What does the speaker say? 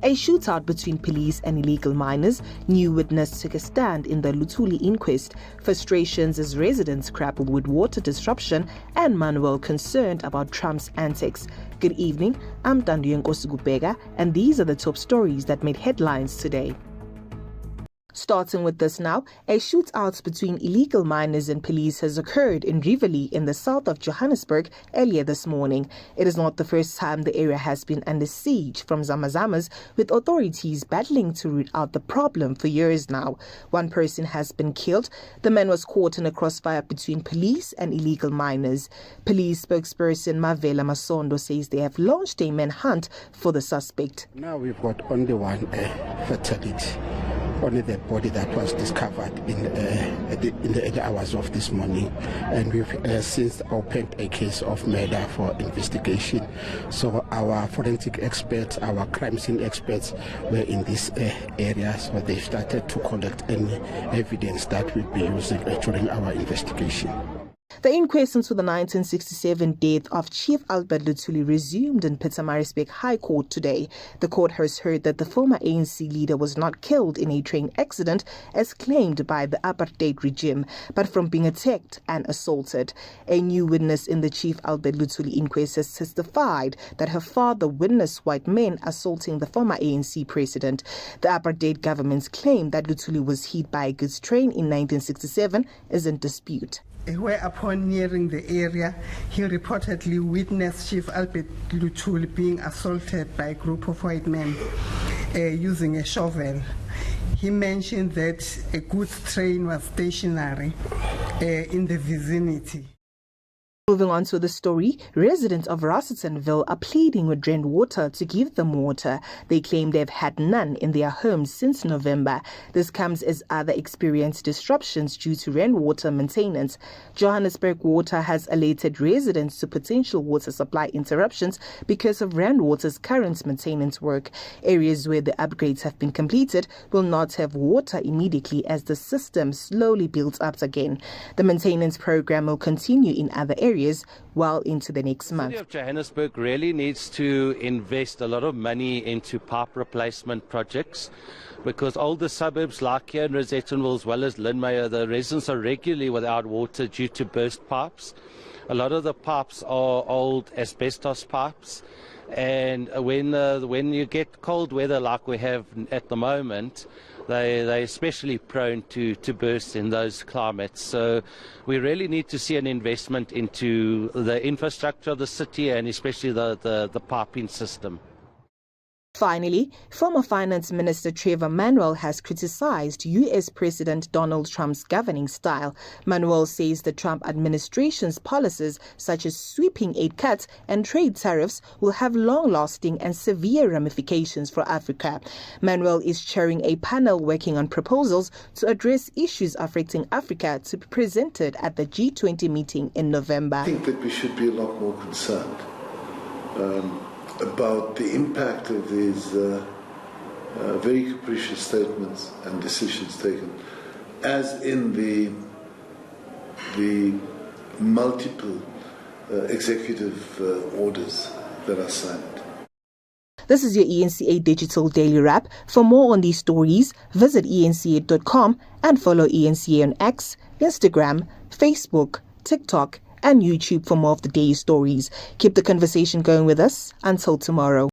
A shootout between police and illegal miners. New witness took a stand in the Luthuli Inquest. Frustrations as residents grapple with water disruption, and Manuel concerned about Trump's antics. Good evening, I'm Ntandoyenkosi Kubheka, and these are the top stories that made headlines today. Starting with this now, a shootout between illegal miners and police has occurred in Riverlea in the south of Johannesburg earlier this morning. It is not the first time the area has been under siege from Zamazamas, with authorities battling to root out the problem for years now. One person has been killed. The man was caught in a crossfire between police and illegal miners. Police spokesperson Mavela Masondo says they have launched a manhunt for the suspect. Now we've got only one fatality. Only the body that was discovered in the early hours of this morning, and we've since opened a case of murder for investigation. So our forensic experts, our crime scene experts were in this area, so they started to collect any evidence that we'll be using during our investigation. The inquest into the 1967 death of Chief Albert Luthuli resumed in Pietermaritzburg High Court today. The court has heard that the former ANC leader was not killed in a train accident as claimed by the apartheid regime, but from being attacked and assaulted. A new witness in the Chief Albert Luthuli inquest has testified that her father witnessed white men assaulting the former ANC president. The apartheid government's claim that Luthuli was hit by a goods train in 1967 is in dispute. Whereupon nearing the area, he reportedly witnessed Chief Albert Luthuli being assaulted by a group of white men using a shovel. He mentioned that a goods train was stationary in the vicinity. Moving on to the story, residents of Rossittonville are pleading with drained water to give them water. They claim they've had none in their homes since November. This comes as others experience disruptions due to rainwater maintenance. Johannesburg Water has alerted residents to potential water supply interruptions because of rainwater's current maintenance work. Areas where the upgrades have been completed will not have water immediately as the system slowly builds up again. The maintenance program will continue in other areas well into the next month. The City of Johannesburg really needs to invest a lot of money into pipe replacement projects, because older suburbs like here in Rosettenville as well as Lynmeyer, the residents are regularly without water due to burst pipes. A lot of the pipes are old asbestos pipes, and when you get cold weather like we have at the moment, they're especially prone to burst in those climates. So we really need to see an investment into the infrastructure of the city and especially the piping system. Finally, former Finance Minister Trevor Manuel has criticized U.S. President Donald Trump's governing style. Manuel says the Trump administration's policies, such as sweeping aid cuts and trade tariffs, will have long-lasting and severe ramifications for Africa. Manuel is chairing a panel working on proposals to address issues affecting Africa to be presented at the G20 meeting in November. I think that we should be a lot more concerned about the impact of these very capricious statements and decisions taken, as in the multiple executive orders that are signed. This is your eNCA Digital Daily Wrap. For more on these stories, visit eNCA.com and follow eNCA on X, Instagram, Facebook, TikTok, and YouTube for more of the day's stories. Keep the conversation going with us. Until tomorrow.